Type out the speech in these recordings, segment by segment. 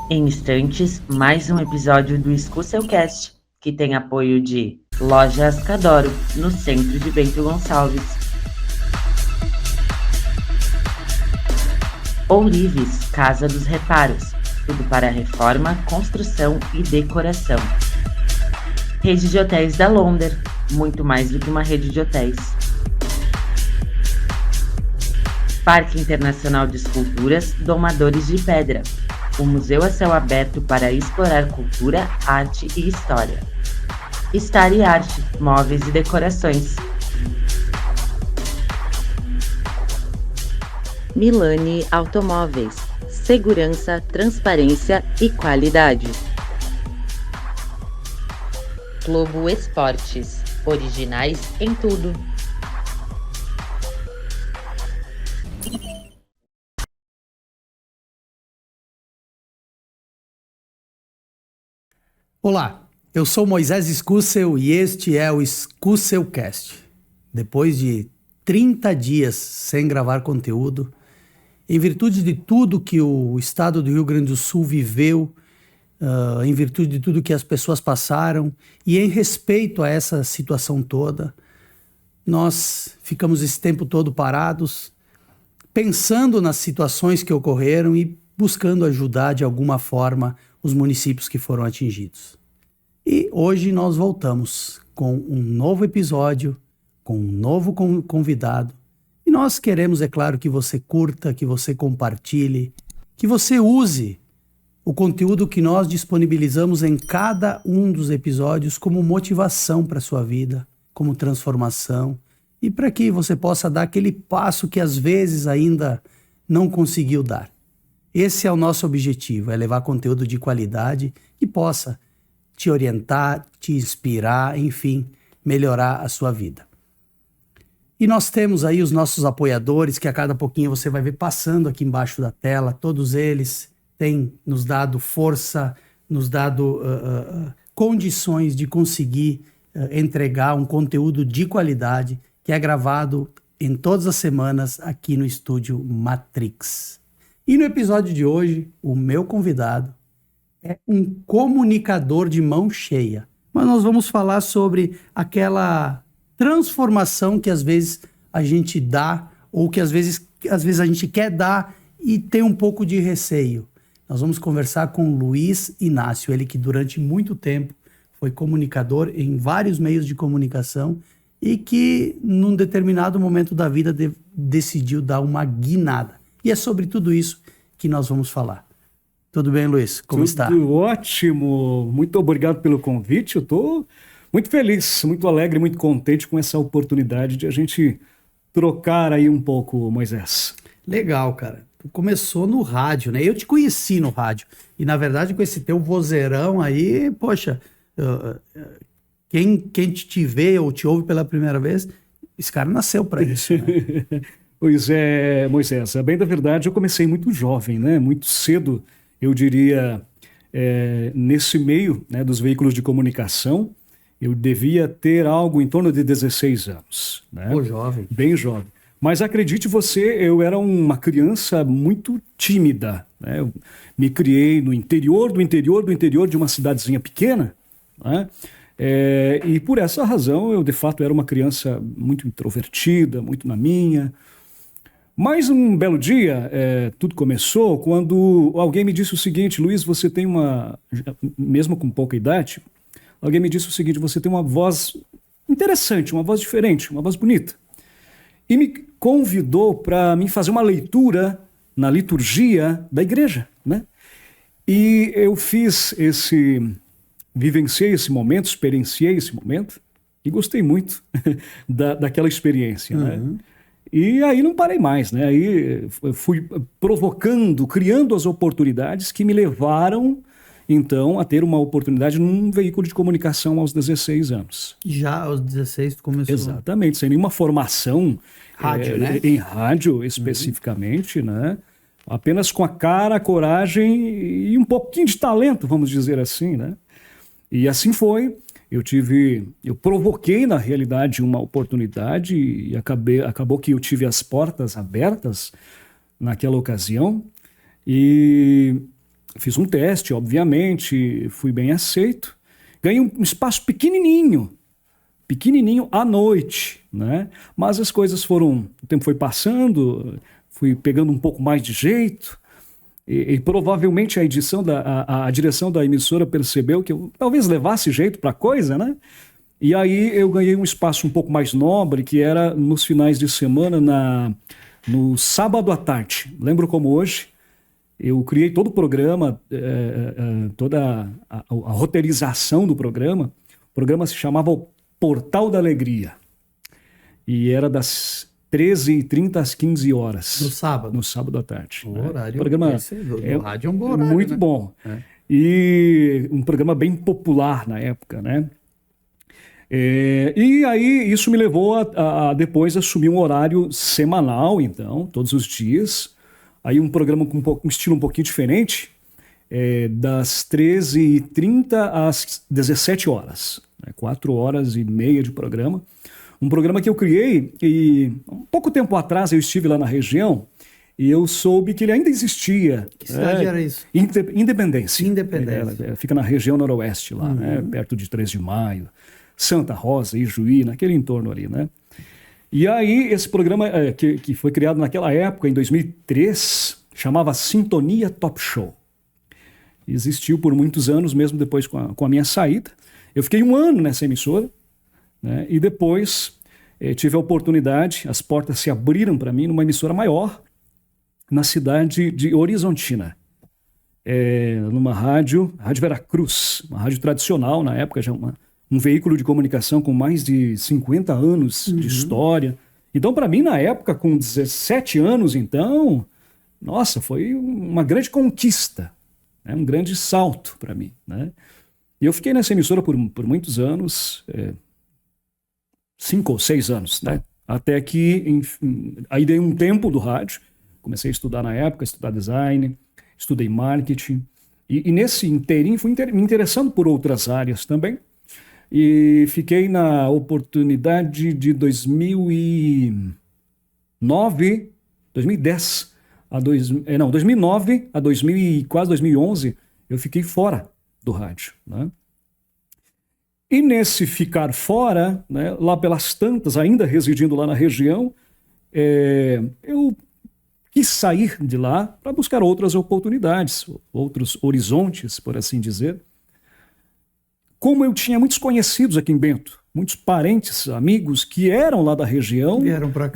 Em instantes, mais um episódio do Escuceucast, que tem apoio de Loja Ascadoro, no centro de Bento Gonçalves. Ourives, Casa dos Reparos, tudo para reforma, construção e decoração. Rede de Hotéis da Londer, muito mais do que uma rede de hotéis. Parque Internacional de Esculturas Domadores de Pedra, um museu a céu aberto para explorar cultura, arte e história. Star e Arte, móveis e decorações. Milani Automóveis, segurança, transparência e qualidade. Globo Esportes, originais em tudo. Olá, eu sou Moisés Escucel e este é o Escuceucast. Depois de 30 dias sem gravar conteúdo, em virtude de tudo que o estado do Rio Grande do Sul viveu, em virtude de tudo que as pessoas passaram e em respeito a essa situação toda, nós ficamos esse tempo todo parados, pensando nas situações que ocorreram e buscando ajudar de alguma forma os municípios que foram atingidos. E hoje nós voltamos com um novo episódio, com um novo convidado. E nós queremos, é claro, que você curta, que você compartilhe, que você use o conteúdo que nós disponibilizamos em cada um dos episódios como motivação para a sua vida, como transformação, e para que você possa dar aquele passo que às vezes ainda não conseguiu dar. Esse é o nosso objetivo, é levar conteúdo de qualidade que possa te orientar, te inspirar, enfim, melhorar a sua vida. E nós temos aí os nossos apoiadores, que a cada pouquinho você vai ver passando aqui embaixo da tela. Todos eles têm nos dado força, nos dado condições de conseguir entregar um conteúdo de qualidade que é gravado em todas as semanas aqui no estúdio Matrix. E no episódio de hoje, o meu convidado é um comunicador de mão cheia. Mas nós vamos falar sobre aquela transformação que às vezes a gente dá, ou que às vezes a gente quer dar e tem um pouco de receio. Nós vamos conversar com Luiz Inácio, ele que durante muito tempo foi comunicador em vários meios de comunicação e que num determinado momento da vida decidiu dar uma guinada. E é sobre tudo isso que nós vamos falar. Tudo bem, Luiz? Como está? Tudo ótimo. Muito obrigado pelo convite. Eu estou muito feliz, muito alegre, muito contente com essa oportunidade de a gente trocar aí um pouco, Moisés. Legal, cara. Tu começou no rádio, né? Eu te conheci no rádio. E, na verdade, com esse teu vozeirão aí, poxa, quem te vê ou te ouve pela primeira vez, esse cara nasceu para isso, né? Pois é, Moisés, bem da verdade, eu comecei muito jovem, né? Muito cedo, eu diria, nesse meio, né, dos veículos de comunicação, eu devia ter algo em torno de 16 anos. Né? Pô, jovem. Bem jovem. Mas acredite você, eu era uma criança muito tímida. Né? Eu me criei no interior de uma cidadezinha pequena, né? E por essa razão eu de fato era uma criança muito introvertida, muito na minha. Mas um belo dia, tudo começou quando alguém me disse o seguinte: Luiz, você tem mesmo com pouca idade, alguém me disse o seguinte: você tem uma voz interessante, uma voz diferente, uma voz bonita. E me convidou para mim fazer uma leitura na liturgia da igreja, né? E eu vivenciei esse momento, experienciei esse momento e gostei muito daquela experiência, né? E aí não parei mais, né? Aí fui provocando, criando as oportunidades que me levaram, então, a ter uma oportunidade num veículo de comunicação aos 16 anos. Já aos 16 tu começou? Exatamente, sem nenhuma formação rádio, né? em rádio especificamente, né? Apenas com a cara, a coragem e um pouquinho de talento, vamos dizer assim, né? E assim foi. Eu provoquei, na realidade, uma oportunidade e acabou que eu tive as portas abertas naquela ocasião. E fiz um teste, obviamente, fui bem aceito. Ganhei um espaço pequenininho à noite, né? Mas as coisas o tempo foi passando, fui pegando um pouco mais de jeito e provavelmente a direção da emissora percebeu que eu talvez levasse jeito para a coisa, né? E aí eu ganhei um espaço um pouco mais nobre, que era nos finais de semana, no sábado à tarde. Lembro como hoje. Eu criei todo o programa, toda a roteirização do programa. O programa se chamava O Portal da Alegria. E era das 13h30 às 15 horas. No sábado? No sábado à tarde. O horário. O programa do rádio é um bom horário, muito, né? bom. E um programa bem popular na época, né? E aí isso me levou a depois assumir um horário semanal, então, todos os dias. Aí um programa com um estilo um pouquinho diferente, das 13h30 às 17 horas. 4 horas e meia de programa. Um programa que eu criei e um pouco tempo atrás eu estive lá na região e eu soube que ele ainda existia. Que cidade era isso? Independência. Independência. Fica na região noroeste lá, né? Perto de 3 de Maio, Santa Rosa, Ijuí, naquele entorno ali, né? E aí, esse programa que foi criado naquela época, em 2003, chamava Sintonia Top Show. Existiu por muitos anos, mesmo depois com a minha saída. Eu fiquei 1 ano nessa emissora, né? E depois tive a oportunidade, as portas se abriram para mim numa emissora maior, na cidade de Horizontina. Numa Rádio Veracruz, uma rádio tradicional na época, já um veículo de comunicação com mais de 50 anos de história. Então, para mim, na época, com 17 anos, então, nossa, foi uma grande conquista, né? Um grande salto para mim, né? E eu fiquei nessa emissora por muitos anos, 5 ou 6 anos, né? Até que, enfim, aí dei um tempo do rádio, comecei a estudar na época, estudar design, estudei marketing, e nesse inteirinho fui me interessando por outras áreas também. E fiquei na oportunidade de 2009 a quase 2011, eu fiquei fora do rádio, né? E nesse ficar fora, né, lá pelas tantas, ainda residindo lá na região, eu quis sair de lá para buscar outras oportunidades, outros horizontes, por assim dizer. Como eu tinha muitos conhecidos aqui em Bento, muitos parentes, amigos que eram lá da região, vieram para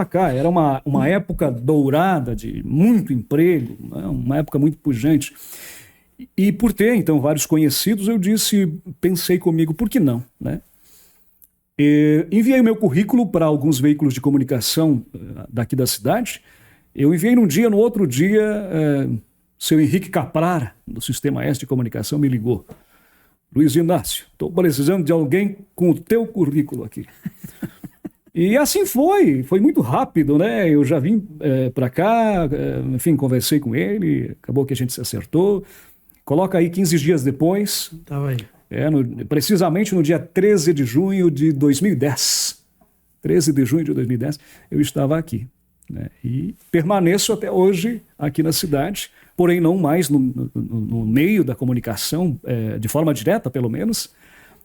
cá. Era uma época dourada de muito emprego, né? Uma época muito pujante. E por ter, então, vários conhecidos, pensei comigo, por que não, né? Enviei o meu currículo para alguns veículos de comunicação daqui da cidade. Eu enviei num dia, no outro dia, seu Henrique Caprara, do Sistema S de Comunicação, me ligou. Luiz Inácio, estou precisando de alguém com o teu currículo aqui. E assim foi muito rápido, né? Eu já vim para cá, enfim, conversei com ele, acabou que a gente se acertou. Coloca aí 15 dias depois. Estava aí. Precisamente no dia 13 de junho de 2010. 13 de junho de 2010, eu estava aqui, né? E permaneço até hoje aqui na cidade, porém não mais no meio da comunicação, de forma direta, pelo menos,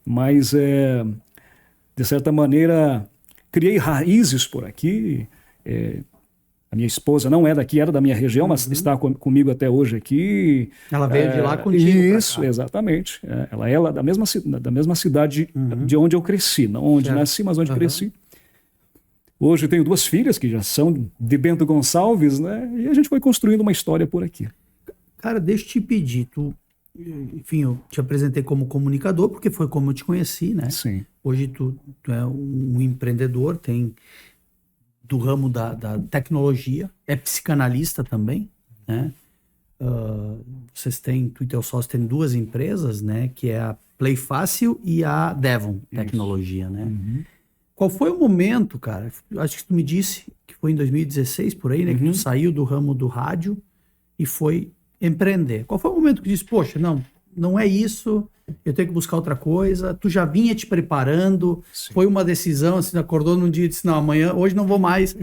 mas, de certa maneira, criei raízes por aqui. A minha esposa não é daqui, era da minha região, mas está comigo até hoje aqui. Ela veio de lá contigo. Isso, exatamente. Ela é lá da mesma cidade de onde eu cresci, não onde nasci, mas onde cresci. Hoje eu tenho 2 filhas que já são de Bento Gonçalves, né? E a gente foi construindo uma história por aqui. Cara, deixa eu te pedir, enfim, eu te apresentei como comunicador, porque foi como eu te conheci, né? Sim. Hoje tu é um empreendedor, tem do ramo da tecnologia, é psicanalista também, né? Vocês têm, tu e teu sócio tem 2 empresas, né? Que é a Play Fácil e a Devon Tecnologia, né? Uhum. Qual foi o momento, cara? Acho que tu me disse que foi em 2016, por aí, né? Que tu saiu do ramo do rádio e foi empreender. Qual foi o momento que tu disse, poxa, não é isso, eu tenho que buscar outra coisa? Tu já vinha te preparando? Sim. Foi uma decisão, assim, acordou num dia e disse, não, amanhã, hoje não vou mais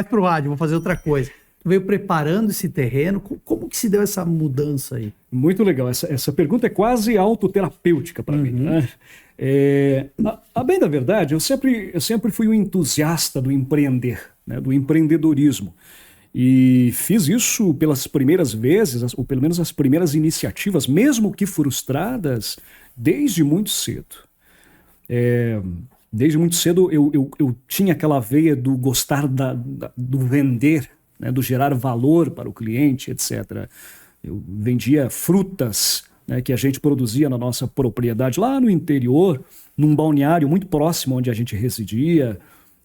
pro rádio, vou fazer outra coisa. Tu veio preparando esse terreno. Como que se deu essa mudança aí? Muito legal. Essa pergunta é quase autoterapêutica para mim, né? A bem da verdade, eu sempre fui um entusiasta do empreender, né? Do empreendedorismo. E fiz isso pelas primeiras vezes, ou pelo menos as primeiras iniciativas, mesmo que frustradas, desde muito cedo. Desde muito cedo eu tinha aquela veia do gostar do vender, né, do gerar valor para o cliente, etc. Eu vendia frutas, né, que a gente produzia na nossa propriedade lá no interior, num balneário muito próximo onde a gente residia,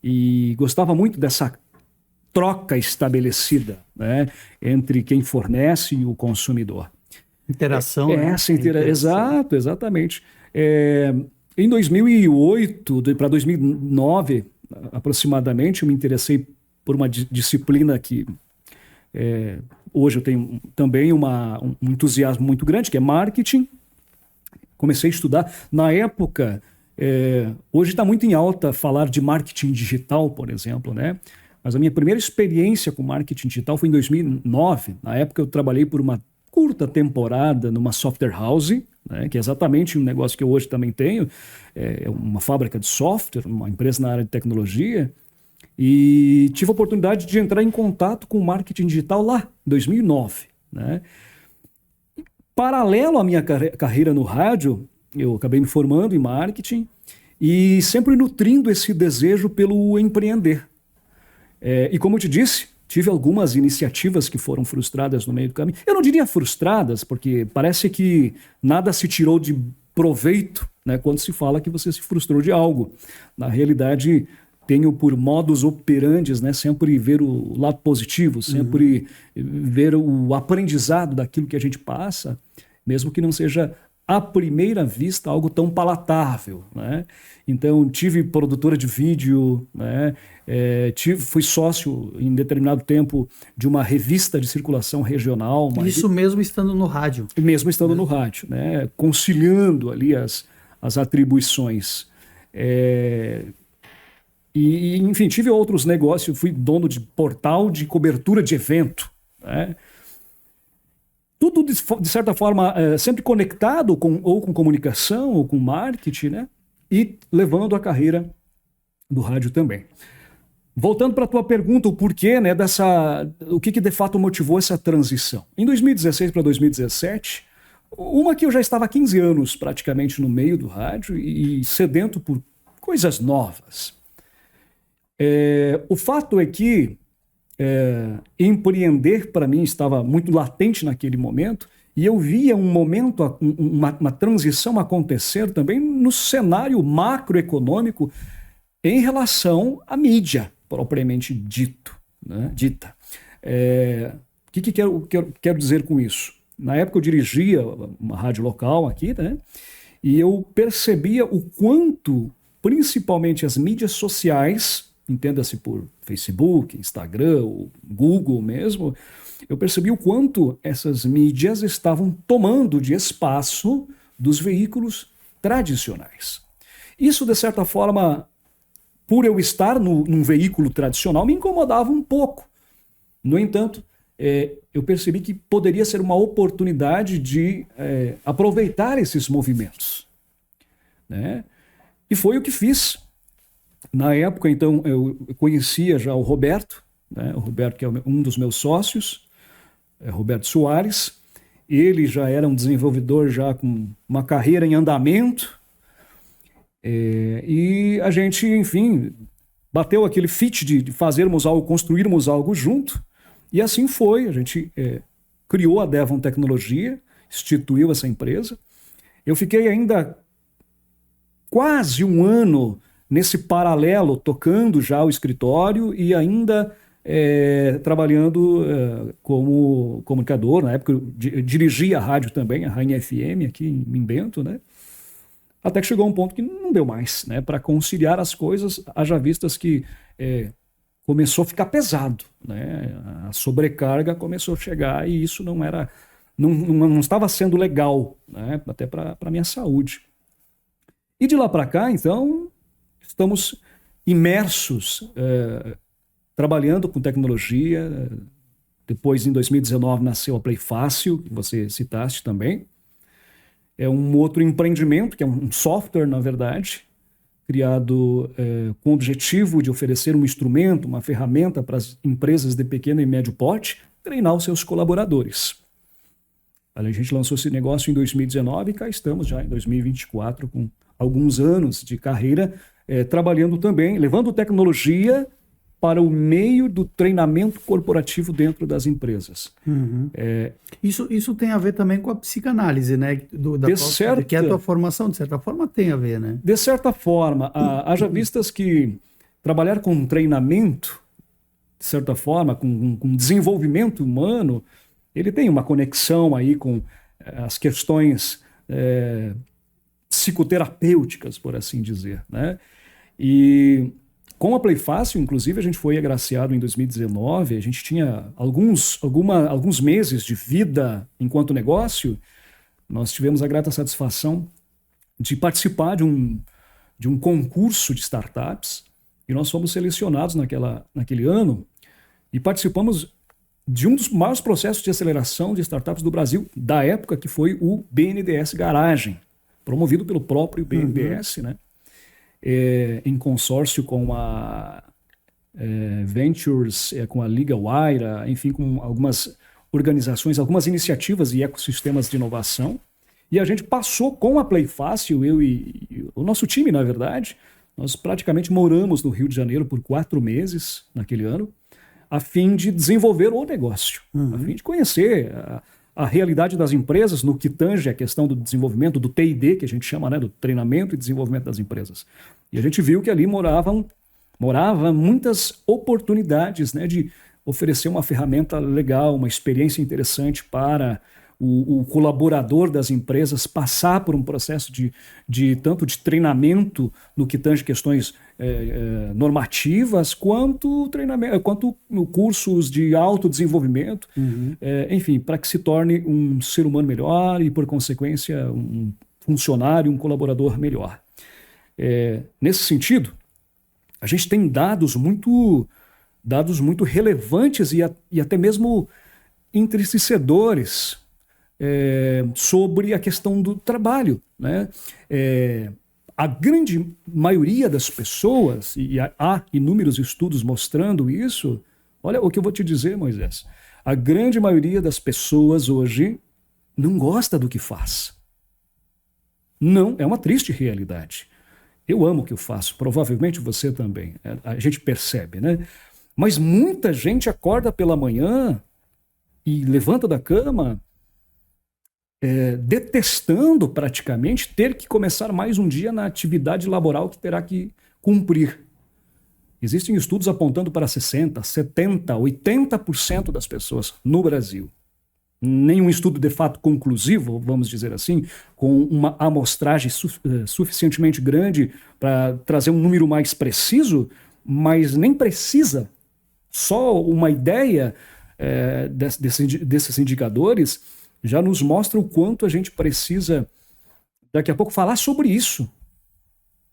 e gostava muito dessa troca estabelecida, né, entre quem fornece e o consumidor. Interação, né? Exato, exatamente. Em 2008 para 2009, aproximadamente, eu me interessei por uma disciplina que hoje eu tenho também um entusiasmo muito grande, que é marketing. Comecei a estudar. Na época, hoje está muito em alta falar de marketing digital, por exemplo, né? Mas a minha primeira experiência com marketing digital foi em 2009. Na época eu trabalhei por uma curta temporada numa software house, né, que é exatamente um negócio que eu hoje também tenho, é uma fábrica de software, uma empresa na área de tecnologia, e tive a oportunidade de entrar em contato com o marketing digital lá, em 2009. Né? Paralelo à minha carreira no rádio, eu acabei me formando em marketing e sempre nutrindo esse desejo pelo empreender. E como eu te disse, tive algumas iniciativas que foram frustradas no meio do caminho. Eu não diria frustradas, porque parece que nada se tirou de proveito, né, quando se fala que você se frustrou de algo. Na realidade, tenho por modus operandi, né, sempre ver o lado positivo, sempre ver o aprendizado daquilo que a gente passa, mesmo que não seja à primeira vista algo tão palatável, né? Então tive produtora de vídeo, né? Fui sócio em determinado tempo de uma revista de circulação regional. Isso mesmo estando no rádio. Mesmo estando no rádio, né? Conciliando ali as atribuições. Enfim, tive outros negócios, fui dono de portal de cobertura de evento, né? Tudo, de certa forma, sempre conectado ou com comunicação, ou com marketing, né? E levando a carreira do rádio também. Voltando para a tua pergunta, o porquê, né, o que de fato motivou essa transição? Em 2016 para 2017, uma que eu já estava há 15 anos praticamente no meio do rádio e sedento por coisas novas. O fato é que empreender para mim estava muito latente naquele momento e eu via um momento, uma transição acontecer também no cenário macroeconômico em relação à mídia propriamente dita. O que quero dizer com isso? Na época eu dirigia uma rádio local aqui, né? E eu percebia o quanto, principalmente as mídias sociais, entenda-se por Facebook, Instagram, ou Google mesmo, eu percebi o quanto essas mídias estavam tomando de espaço dos veículos tradicionais. Isso, de certa forma, por eu estar num veículo tradicional, me incomodava um pouco. No entanto, eu percebi que poderia ser uma oportunidade de aproveitar esses movimentos, né? E foi o que fiz. Na época, então, eu conhecia já o Roberto, né? O Roberto, que é um dos meus sócios, Roberto Soares. Ele já era um desenvolvedor já com uma carreira em andamento. E a gente, enfim, bateu aquele fit de fazermos algo, construirmos algo junto. E assim foi. A gente criou a Devon Tecnologia, instituiu essa empresa. Eu fiquei ainda quase um ano nesse paralelo, tocando já o escritório e ainda trabalhando como comunicador. Na época eu dirigia a rádio também, a Rainha FM, aqui em Bento, né? Até que chegou um ponto que não deu mais, né? Para conciliar as coisas, haja vistas que começou a ficar pesado, né? A sobrecarga começou a chegar e isso não estava sendo legal, né? Até para a minha saúde. E de lá para cá, então, estamos imersos, trabalhando com tecnologia, Depois, em 2019, nasceu a Play Fácil, que você citaste também. É um outro empreendimento, que é um software, na verdade, criado com o objetivo de oferecer um instrumento, uma ferramenta para as empresas de pequeno e médio porte treinar os seus colaboradores. A gente lançou esse negócio em 2019 e cá estamos já em 2024 com alguns anos de carreira trabalhando também, levando tecnologia para o meio do treinamento corporativo dentro das empresas. Uhum. Isso tem a ver também com a psicanálise, né? Que é a tua formação, de certa forma tem a ver, né? De certa forma, haja vistas que trabalhar com treinamento, de certa forma, com desenvolvimento humano, ele tem uma conexão aí com as questões psicoterapêuticas, por assim dizer, né? E com a Play Fácil, inclusive, a gente foi agraciado em 2019, a gente tinha alguns meses de vida enquanto negócio, nós tivemos a grata satisfação de participar de um concurso de startups, e nós fomos selecionados naquele ano, e participamos de um dos maiores processos de aceleração de startups do Brasil, da época, que foi o BNDES Garagem, promovido pelo próprio BNDES, né? Em consórcio com a Ventures, com a LegalWire, enfim, com algumas organizações, algumas iniciativas e ecossistemas de inovação. E a gente passou com a Play Fácil, eu e o nosso time, na verdade, nós praticamente moramos no Rio de Janeiro por 4 meses naquele ano, a fim de desenvolver o negócio, a fim de conhecer a realidade das empresas no que tange a questão do desenvolvimento, do T&D, que a gente chama, né, do treinamento e desenvolvimento das empresas. E a gente viu que ali moravam muitas oportunidades, né, de oferecer uma ferramenta legal, uma experiência interessante para o colaborador das empresas passar por um processo tanto de treinamento no que tange questões normativas, quanto cursos de autodesenvolvimento, enfim, para que se torne um ser humano melhor e, por consequência, um funcionário, um colaborador melhor. Nesse sentido, a gente tem dados muito relevantes e até mesmo entristecedores sobre a questão do trabalho, né? A grande maioria das pessoas, e há inúmeros estudos mostrando isso, olha o que eu vou te dizer, Moisés, a grande maioria das pessoas hoje não gosta do que faz. Não, é uma triste realidade. Eu amo o que eu faço, provavelmente você também, a gente percebe, né? Mas muita gente acorda pela manhã e levanta da cama detestando praticamente ter que começar mais um dia na atividade laboral que terá que cumprir. Existem estudos apontando para 60%, 70%, 80% das pessoas no Brasil. Nenhum estudo de fato conclusivo, vamos dizer assim, com uma amostragem suficientemente grande para trazer um número mais preciso, mas nem precisa. Só uma ideia desses indicadores já nos mostra o quanto a gente precisa, daqui a pouco, falar sobre isso.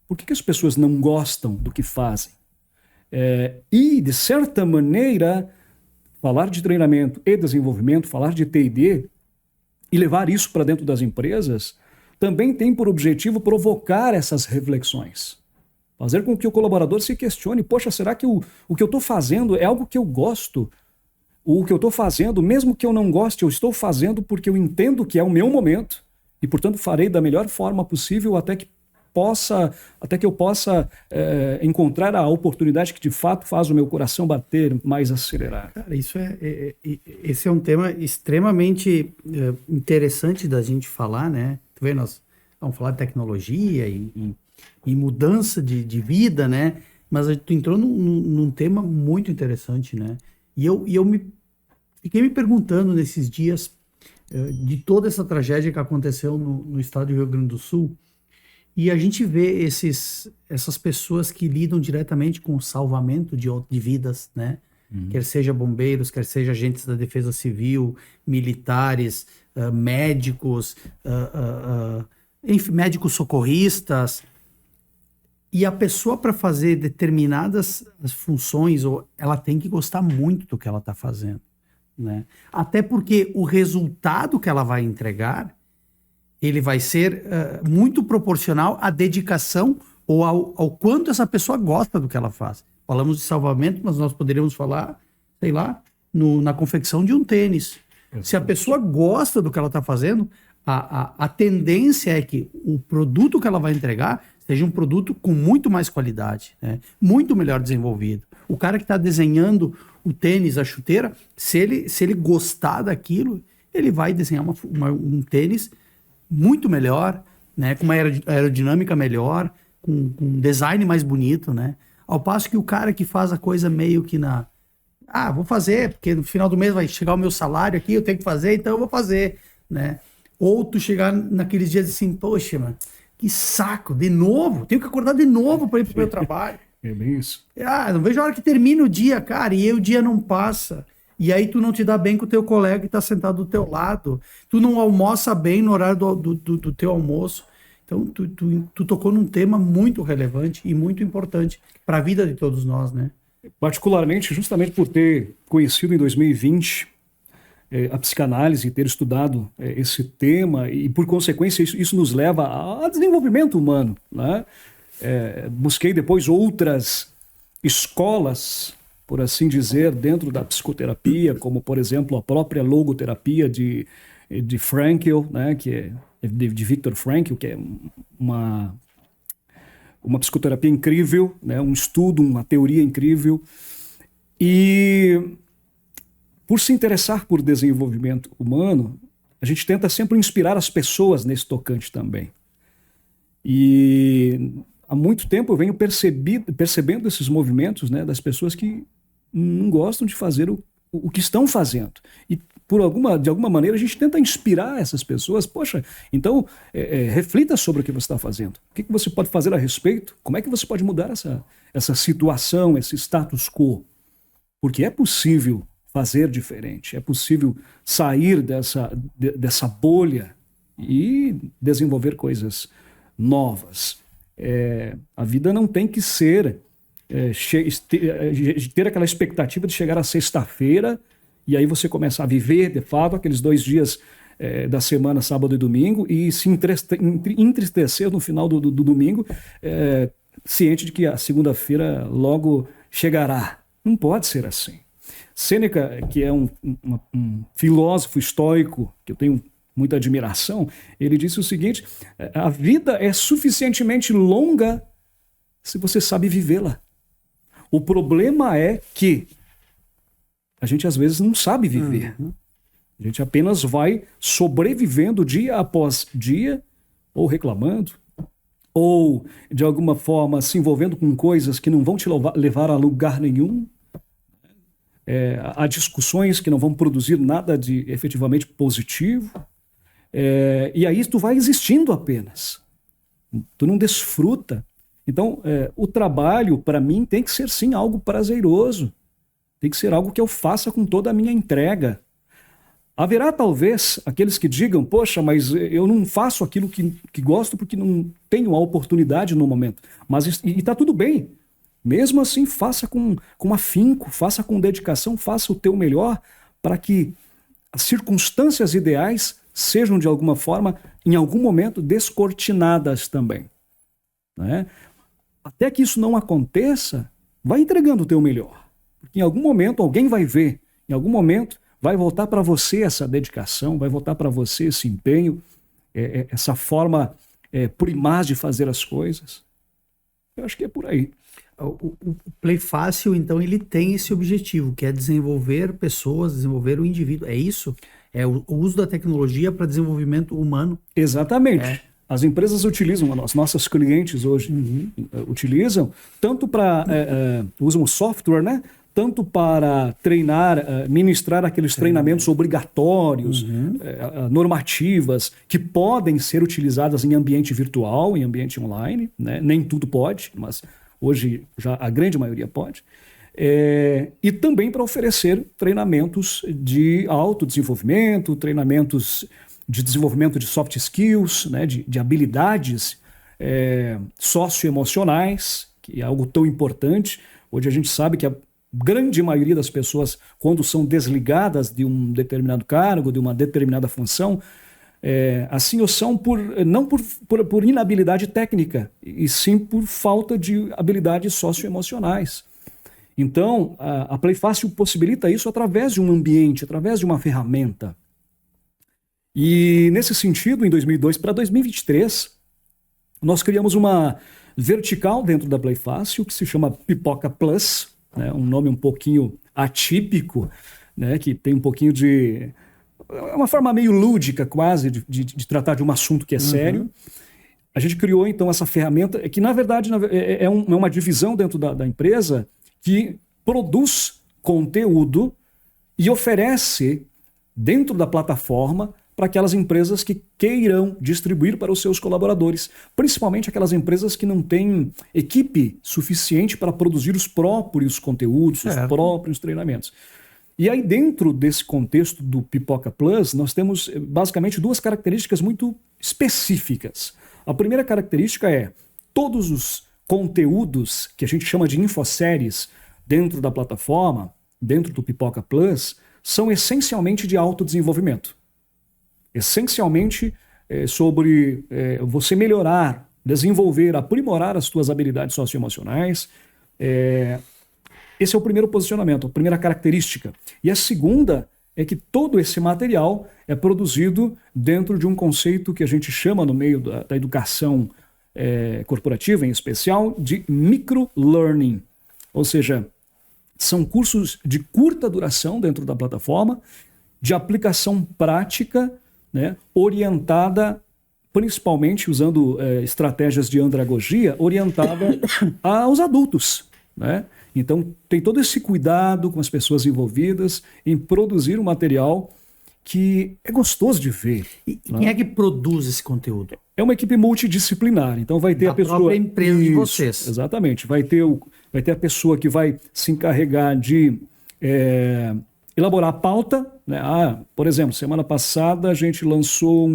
Por que as pessoas não gostam do que fazem? E, de certa maneira, falar de treinamento e desenvolvimento, falar de T&D e levar isso para dentro das empresas, também tem por objetivo provocar essas reflexões. Fazer com que o colaborador se questione, poxa, será que o que eu estou fazendo é algo que eu gosto? O que eu estou fazendo, mesmo que eu não goste, eu estou fazendo porque eu entendo que é o meu momento e, portanto, farei da melhor forma possível até que eu possa encontrar a oportunidade que, de fato, faz o meu coração bater mais acelerado. Cara, esse é um tema extremamente interessante da gente falar, né? Tu vê, nós vamos falar de tecnologia e mudança de vida, né? Mas tu entrou num tema muito interessante, né? E eu fiquei me perguntando nesses dias de toda essa tragédia que aconteceu no estado do Rio Grande do Sul, e a gente vê essas pessoas que lidam diretamente com o salvamento de vidas, né? Quer seja bombeiros, quer seja agentes da Defesa Civil, militares, médicos, enfim, médicos socorristas. E a pessoa, para fazer determinadas funções, ela tem que gostar muito do que ela está fazendo. né? Até porque o resultado que ela vai entregar, ele vai ser muito proporcional à dedicação ou ao quanto essa pessoa gosta do que ela faz. Falamos de salvamento, mas nós poderíamos falar, sei lá, na confecção de um tênis. Se a pessoa gosta do que ela está fazendo, a tendência é que o produto que ela vai entregar seja um produto com muito mais qualidade, né? Muito melhor desenvolvido. O cara que está desenhando o tênis, a chuteira, se ele gostar daquilo, ele vai desenhar um tênis muito melhor, né? Com uma aerodinâmica melhor, com um design mais bonito, né? Ao passo que o cara que faz a coisa meio que vou fazer, porque no final do mês vai chegar o meu salário aqui, eu tenho que fazer, então eu vou fazer, né? Ou tu chegar naqueles dias assim, poxa, mano, que saco, de novo, tenho que acordar de novo para ir pro meu trabalho. É bem isso. Não vejo a hora que termina o dia, cara, e aí o dia não passa. E aí tu não te dá bem com o teu colega que tá sentado do teu lado. Tu não almoça bem no horário do teu almoço. Então, tu tocou num tema muito relevante e muito importante para a vida de todos nós, né? Particularmente, justamente por ter conhecido em 2020 a psicanálise e ter estudado esse tema, e por consequência isso nos leva a desenvolvimento humano, né? Busquei depois outras escolas, por assim dizer, dentro da psicoterapia, como, por exemplo, a própria logoterapia de Frankl, né, que é de Viktor Frankl, que é uma psicoterapia incrível, né, um estudo, uma teoria incrível. E por se interessar por desenvolvimento humano, a gente tenta sempre inspirar as pessoas nesse tocante também. E há muito tempo eu venho percebendo esses movimentos, né, das pessoas que não gostam de fazer o que estão fazendo. E de alguma maneira a gente tenta inspirar essas pessoas. Poxa, então reflita sobre o que você está fazendo. O que você pode fazer a respeito? Como é que você pode mudar essa situação, esse status quo? Porque é possível fazer diferente, é possível sair dessa bolha e desenvolver coisas novas. A vida não tem que ser ter aquela expectativa de chegar à sexta-feira e aí você começar a viver, de fato, aqueles 2 dias da semana, sábado e domingo, e se entristecer no final do domingo, ciente de que a segunda-feira logo chegará. Não pode ser assim. Sêneca, que é um filósofo estoico que eu tenho muita admiração, ele disse o seguinte: a vida é suficientemente longa se você sabe vivê-la. O problema é que a gente às vezes não sabe viver. A gente apenas vai sobrevivendo dia após dia, ou reclamando, ou de alguma forma se envolvendo com coisas que não vão te levar a lugar nenhum. Há discussões que não vão produzir nada de efetivamente positivo. E aí tu vai existindo apenas. Tu não desfruta. Então, o trabalho, para mim, tem que ser, sim, algo prazeroso. Tem que ser algo que eu faça com toda a minha entrega. Haverá, talvez, aqueles que digam, poxa, mas eu não faço aquilo que gosto porque não tenho a oportunidade no momento. Mas está tudo bem. Mesmo assim, faça com afinco, faça com dedicação, faça o teu melhor para que as circunstâncias ideais sejam, de alguma forma, em algum momento, descortinadas também, né? Até que isso não aconteça, vai entregando o teu melhor. Porque em algum momento alguém vai ver, em algum momento vai voltar para você essa dedicação, vai voltar para você esse empenho, essa forma primaz de fazer as coisas. Eu acho que é por aí. O Play Fácil, então, ele tem esse objetivo, que é desenvolver pessoas, desenvolver o indivíduo. É isso? É o uso da tecnologia para desenvolvimento humano. Exatamente. As empresas utilizam, as nossas clientes hoje utilizam, tanto para, usam o software, né? Tanto para treinar, ministrar aqueles treinamentos obrigatórios, normativas, que podem ser utilizadas em ambiente virtual, em ambiente online, né? Nem tudo pode, mas hoje já a grande maioria pode. E também para oferecer treinamentos de autodesenvolvimento, treinamentos de desenvolvimento de soft skills, né, de habilidades socioemocionais, que é algo tão importante. Hoje a gente sabe que grande maioria das pessoas, quando são desligadas de um determinado cargo, de uma determinada função, assim ou são não por inabilidade técnica, e sim por falta de habilidades socioemocionais. Então, a Playfácil possibilita isso através de um ambiente, através de uma ferramenta. E, nesse sentido, em 2002 para 2023, nós criamos uma vertical dentro da Playfácil, que se chama Pipoca Plus, né, um nome um pouquinho atípico, né, que tem um pouquinho de... É uma forma meio lúdica, quase, de tratar de um assunto que é sério. A gente criou, então, essa ferramenta, que, na verdade, é uma divisão dentro da empresa que produz conteúdo e oferece dentro da plataforma para aquelas empresas que queiram distribuir para os seus colaboradores, principalmente aquelas empresas que não têm equipe suficiente para produzir os próprios conteúdos, os próprios treinamentos. E aí, dentro desse contexto do Pipoca Plus, nós temos basicamente duas características muito específicas. A primeira característica é todos os conteúdos que a gente chama de infoséries dentro da plataforma, dentro do Pipoca Plus, são essencialmente de autodesenvolvimento. Essencialmente sobre você melhorar, desenvolver, aprimorar as suas habilidades socioemocionais. Esse é o primeiro posicionamento, a primeira característica. E a segunda é que todo esse material é produzido dentro de um conceito que a gente chama no meio da educação corporativa, em especial, de microlearning. Ou seja, são cursos de curta duração dentro da plataforma, de aplicação prática, né, orientada, principalmente usando estratégias de andragogia, orientada aos adultos, né? Então, tem todo esse cuidado com as pessoas envolvidas em produzir um material que é gostoso de ver. E quem é que produz esse conteúdo? É uma equipe multidisciplinar. Então, vai ter a pessoa... própria empresa de vocês. Exatamente. Vai ter a pessoa que vai se encarregar de elaborar a pauta, né? Por exemplo, semana passada a gente lançou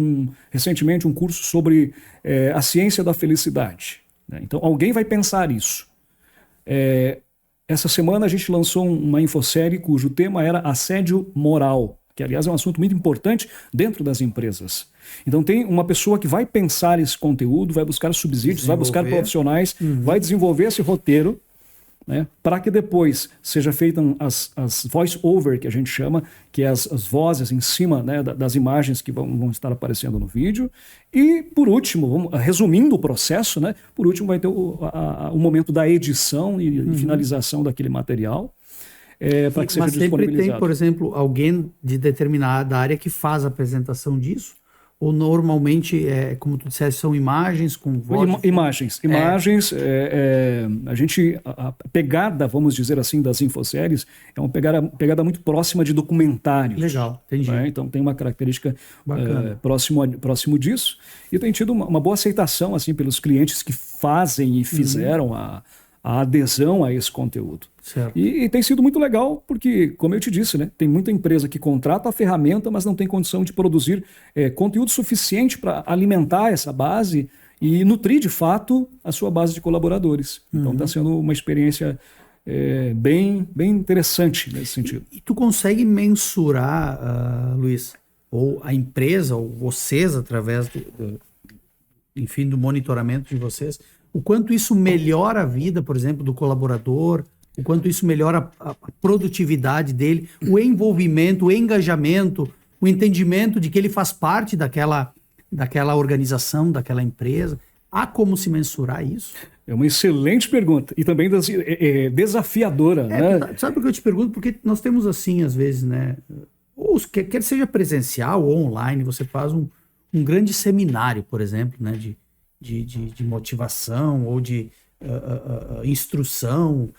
recentemente um curso sobre a ciência da felicidade, né? Então, alguém vai pensar isso. Essa semana a gente lançou uma infosérie cujo tema era assédio moral, que aliás é um assunto muito importante dentro das empresas. Então tem uma pessoa que vai pensar esse conteúdo, vai buscar subsídios, vai buscar profissionais, vai desenvolver esse roteiro, né, para que depois seja feita as voice-over, que a gente chama, que é as vozes em cima, né, das imagens que vão estar aparecendo no vídeo. E, por último, resumindo o processo, né, por último vai ter o momento da edição e finalização daquele material, para que seja disponibilizado. Mas sempre tem, por exemplo, alguém de determinada área que faz a apresentação disso? Ou normalmente, como tu disseste, são imagens com voz? Imagens. A pegada, vamos dizer assim, das infoséries é uma pegada muito próxima de documentários. Legal, entendi. Né? Então tem uma característica próximo disso. E tem tido uma boa aceitação assim, pelos clientes que fazem e fizeram a adesão a esse conteúdo. Certo. E tem sido muito legal porque, como eu te disse, né, tem muita empresa que contrata a ferramenta, mas não tem condição de produzir conteúdo suficiente para alimentar essa base e nutrir, de fato, a sua base de colaboradores. Então está sendo uma experiência bem interessante nesse sentido. E tu consegue mensurar, Luiz, ou a empresa, ou vocês, através do monitoramento de vocês, o quanto isso melhora a vida, por exemplo, do colaborador, o quanto isso melhora a produtividade dele, o envolvimento, o engajamento, o entendimento de que ele faz parte daquela organização, daquela empresa. Há como se mensurar isso? É uma excelente pergunta e também desafiadora. Né? Sabe por que eu te pergunto? Porque nós temos assim, às vezes, né? Ou quer seja presencial ou online, você faz um grande seminário, por exemplo, né? De motivação ou de instrução,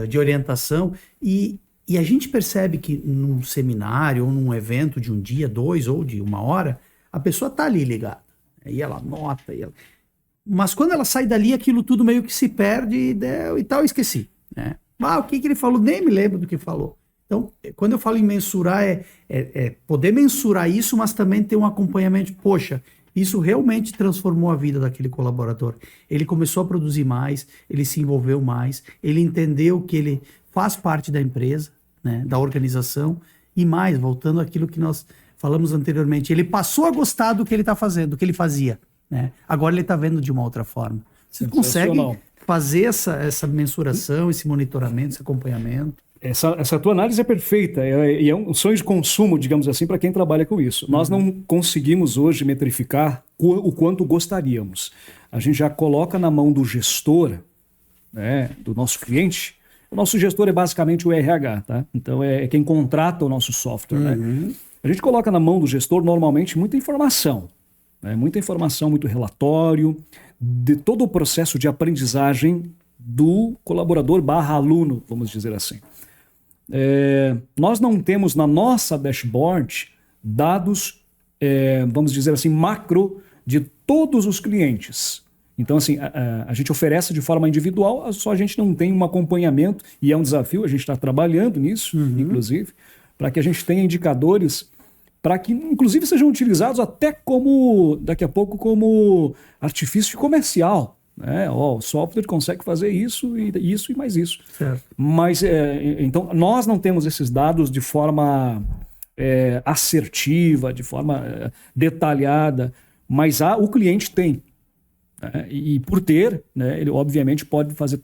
de orientação, e a gente percebe que num seminário ou num evento de um dia, 2 ou de 1 hora, a pessoa está ali ligada, e ela anota, mas quando ela sai dali, aquilo tudo meio que se perde e tal, esqueci, né? O que ele falou, nem me lembro do que falou. Então, quando eu falo em mensurar, é poder mensurar isso, mas também ter um acompanhamento. Poxa, isso realmente transformou a vida daquele colaborador. Ele começou a produzir mais, ele se envolveu mais, ele entendeu que ele faz parte da empresa, né, da organização, e mais, voltando àquilo que nós falamos anteriormente, ele passou a gostar do que ele está fazendo, do que ele fazia, né? Agora ele está vendo de uma outra forma. Você consegue fazer essa mensuração, esse monitoramento, esse acompanhamento? Essa tua análise é perfeita e é um sonho de consumo, digamos assim, para quem trabalha com isso. Nós não conseguimos hoje metrificar o quanto gostaríamos. A gente já coloca na mão do gestor, né, do nosso cliente. O nosso gestor é basicamente o RH, tá? Então é quem contrata o nosso software, né? A gente coloca na mão do gestor normalmente muita informação, né? Muita informação, muito relatório de todo o processo de aprendizagem do colaborador / aluno, vamos dizer assim. Nós não temos na nossa dashboard dados, vamos dizer assim, macro de todos os clientes. Então, assim, a gente oferece de forma individual, só a gente não tem um acompanhamento, e é um desafio, a gente está trabalhando nisso, inclusive, para que a gente tenha indicadores para que, inclusive, sejam utilizados até como, daqui a pouco, como artifício comercial. O software consegue fazer isso e mais isso. Certo. Mas, então, nós não temos esses dados de forma assertiva, de forma detalhada, mas o cliente tem. E por ter, né, ele obviamente pode fazer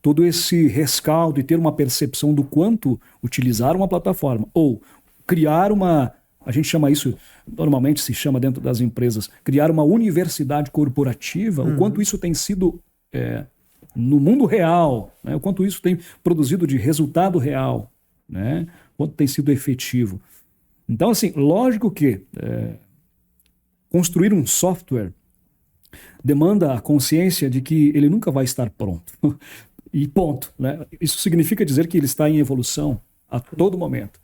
todo esse rescaldo e ter uma percepção do quanto utilizar uma plataforma ou criar a gente chama isso, normalmente se chama dentro das empresas, criar uma universidade corporativa, o quanto isso tem sido no mundo real, né, o quanto isso tem produzido de resultado real, né, o quanto tem sido efetivo. Então, assim, lógico que construir um software demanda a consciência de que ele nunca vai estar pronto. E ponto, né? Isso significa dizer que ele está em evolução a todo momento.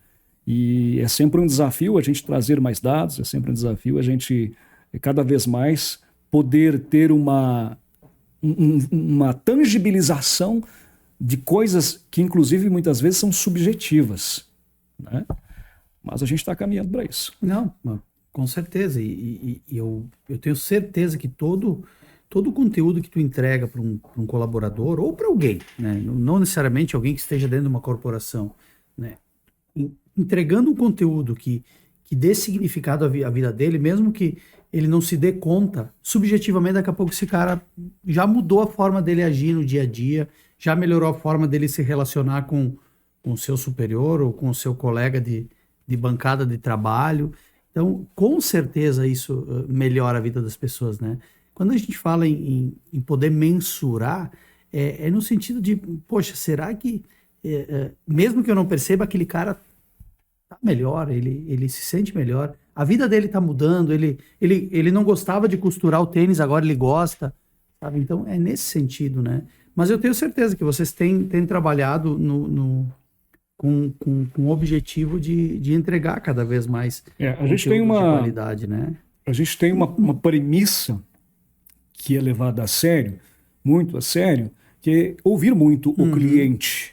E é sempre um desafio a gente trazer mais dados, é sempre um desafio a gente cada vez mais poder ter uma tangibilização de coisas que, inclusive, muitas vezes são subjetivas, né? Mas a gente está caminhando para isso. Não, com certeza. E eu tenho certeza que todo o conteúdo que tu entrega para um colaborador ou para alguém, né? Não necessariamente alguém que esteja dentro de uma corporação, né? Entregando um conteúdo que dê significado à vida dele, mesmo que ele não se dê conta, subjetivamente, daqui a pouco esse cara já mudou a forma dele agir no dia a dia, já melhorou a forma dele se relacionar com o seu superior ou com o seu colega de bancada de trabalho. Então, com certeza isso melhora a vida das pessoas, né? Quando a gente fala em poder mensurar, é no sentido de, poxa, será que, mesmo que eu não perceba, aquele cara tá melhor, ele se sente melhor, a vida dele tá mudando, ele não gostava de costurar o tênis, agora ele gosta, sabe? Então, é nesse sentido, né? Mas eu tenho certeza que vocês têm trabalhado com o objetivo de entregar cada vez mais a gente tem uma de qualidade, né? A gente tem uma premissa que é levada a sério, muito a sério, que é ouvir muito o cliente,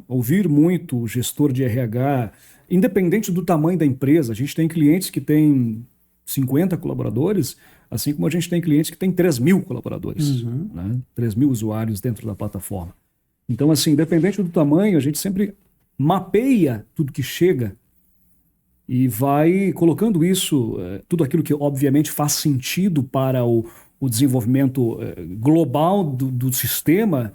ouvir muito o gestor de RH, independente do tamanho da empresa. A gente tem clientes que têm 50 colaboradores, assim como a gente tem clientes que têm 3.000 colaboradores, né? 3.000 usuários dentro da plataforma. Então, assim, independente do tamanho, a gente sempre mapeia tudo que chega e vai colocando isso, tudo aquilo que obviamente faz sentido para o desenvolvimento global do sistema,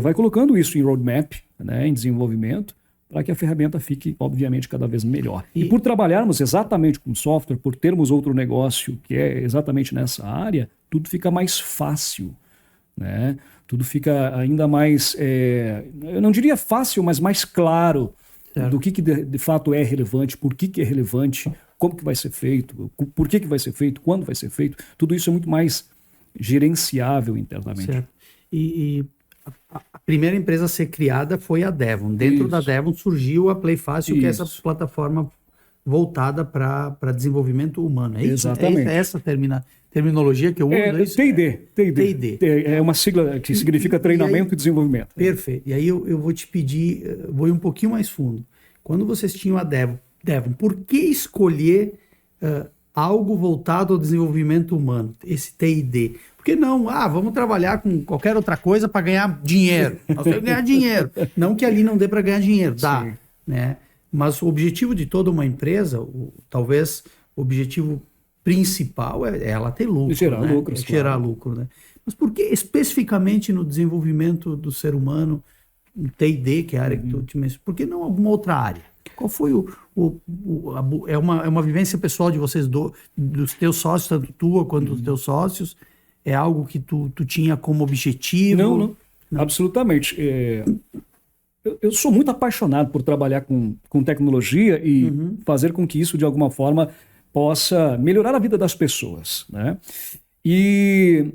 vai colocando isso em roadmap, né, em desenvolvimento, para que a ferramenta fique, obviamente, cada vez melhor. E por trabalharmos exatamente com software, por termos outro negócio que é exatamente nessa área, tudo fica mais fácil, né? Tudo fica ainda mais, eu não diria fácil, mas mais claro, certo, do que de fato é relevante, por que é relevante, como que vai ser feito, por que vai ser feito, quando vai ser feito. Tudo isso é muito mais gerenciável internamente. Certo. E a primeira empresa a ser criada foi a Devon. Dentro da Devon surgiu a Playfácil, que é essa plataforma voltada para desenvolvimento humano. É isso? Exatamente. É essa terminologia que eu uso? TID. É uma sigla que significa treinamento e desenvolvimento. Perfeito. E aí eu vou te pedir, vou ir um pouquinho mais fundo. Quando vocês tinham a Devon, por que escolher algo voltado ao desenvolvimento humano, esse TID. Por que não? Vamos trabalhar com qualquer outra coisa para ganhar dinheiro. Nós temos que ganhar dinheiro. Não que ali não dê para ganhar dinheiro, dá. Sim. Né? Mas o objetivo de toda uma empresa, talvez o objetivo principal é ela ter lucro. Gerar né? lucros, Gerar claro. lucro, né? Mas por que especificamente no desenvolvimento do ser humano, no TID, que é a área que tu te mencionou, por que não alguma outra área? Qual foi é uma vivência pessoal de vocês, dos teus sócios, tanto tua quanto dos teus sócios? É algo que tu tinha como objetivo? Não. Absolutamente. Eu sou muito apaixonado por trabalhar com tecnologia e fazer com que isso, de alguma forma, possa melhorar a vida das pessoas, né? E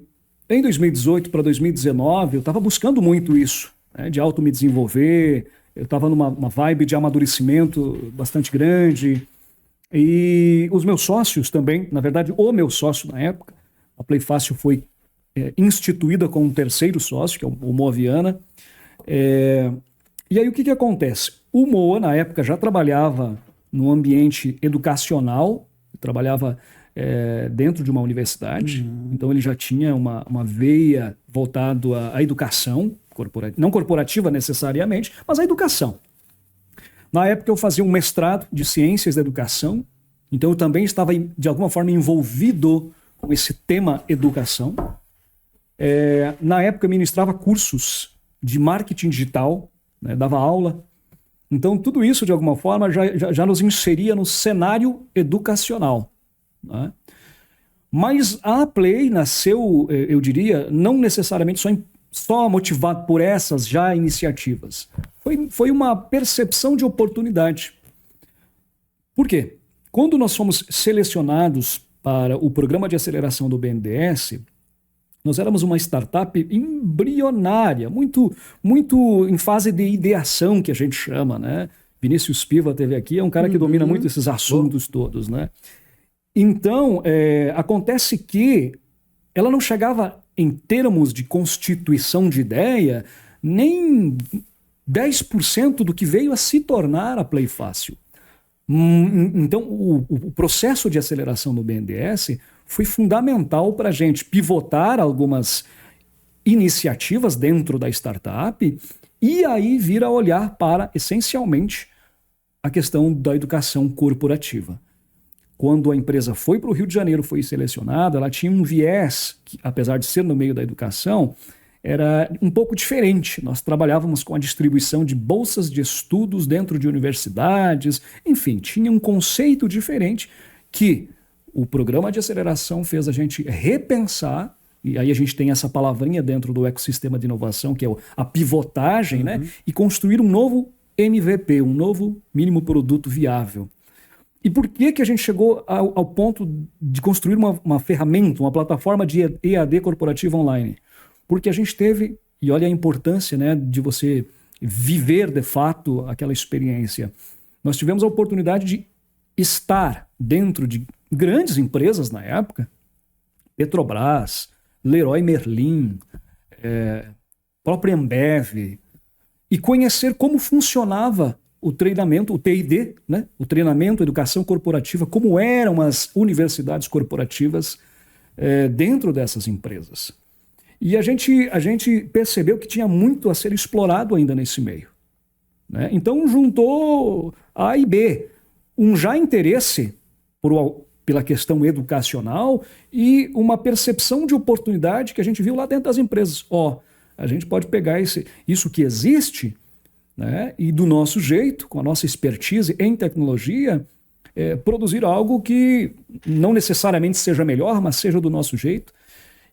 em 2018 para 2019, eu estava buscando muito isso, né? De me desenvolver, eu estava numa vibe de amadurecimento bastante grande. E os meus sócios também, na verdade, o meu sócio na época, a Playfácil foi instituída com um terceiro sócio, que é o Moa Viana. E aí o que acontece? O Moa, na época, já trabalhava no ambiente educacional, trabalhava dentro de uma universidade, então ele já tinha uma veia voltada à educação, não corporativa necessariamente, mas à educação. Na época eu fazia um mestrado de Ciências da Educação, então eu também estava, de alguma forma, envolvido com esse tema educação. Na época eu ministrava cursos de marketing digital, né, dava aula. Então tudo isso, de alguma forma, já nos inseria no cenário educacional. Né? Mas a Play nasceu, eu diria, não necessariamente só motivado por essas já iniciativas. Foi uma percepção de oportunidade. Por quê? Quando nós fomos selecionados para o programa de aceleração do BNDES, nós éramos uma startup embrionária, muito em fase de ideação, que a gente chama, né? Vinícius Piva teve aqui, é um cara que domina muito esses assuntos todos, né? Então, acontece que ela não chegava, em termos de constituição de ideia, nem 10% do que veio a se tornar a Playfácil. Então, o processo de aceleração do BNDES foi fundamental para a gente pivotar algumas iniciativas dentro da startup e aí vir a olhar para, essencialmente, a questão da educação corporativa. Quando a empresa foi para o Rio de Janeiro, foi selecionada, ela tinha um viés, que, apesar de ser no meio da educação, era um pouco diferente. Nós trabalhávamos com a distribuição de bolsas de estudos dentro de universidades, enfim, tinha um conceito diferente que o programa de aceleração fez a gente repensar, e aí a gente tem essa palavrinha dentro do ecossistema de inovação, que é a pivotagem, né? E construir um novo MVP, um novo mínimo produto viável. E por que a gente chegou ao ponto de construir uma ferramenta, uma plataforma de EAD corporativa online? Porque a gente teve, e olha a importância, né, de você viver de fato aquela experiência. Nós tivemos a oportunidade de estar dentro de grandes empresas na época, Petrobras, Leroy Merlin, própria Ambev, e conhecer como funcionava o treinamento, o TID, né? O treinamento, educação corporativa, como eram as universidades corporativas dentro dessas empresas. E a gente percebeu que tinha muito a ser explorado ainda nesse meio. Né? Então juntou A e B, um já interesse pela questão educacional e uma percepção de oportunidade que a gente viu lá dentro das empresas. A gente pode pegar isso que existe, né, e do nosso jeito, com a nossa expertise em tecnologia, produzir algo que não necessariamente seja melhor, mas seja do nosso jeito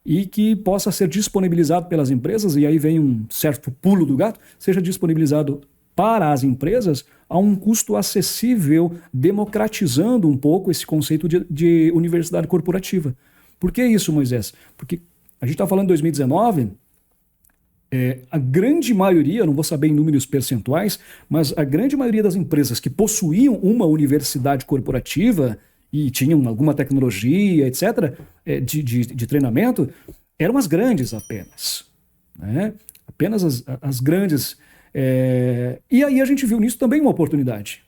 e que possa ser disponibilizado pelas empresas, e aí vem um certo pulo do gato, seja disponibilizado para as empresas a um custo acessível, democratizando um pouco esse conceito de universidade corporativa. Por que isso, Moisés? Porque a gente está falando de 2019, a grande maioria, não vou saber em números percentuais, mas a grande maioria das empresas que possuíam uma universidade corporativa e tinham alguma tecnologia, etc., de treinamento, eram as grandes apenas. Né? Apenas as grandes. E aí a gente viu nisso também uma oportunidade.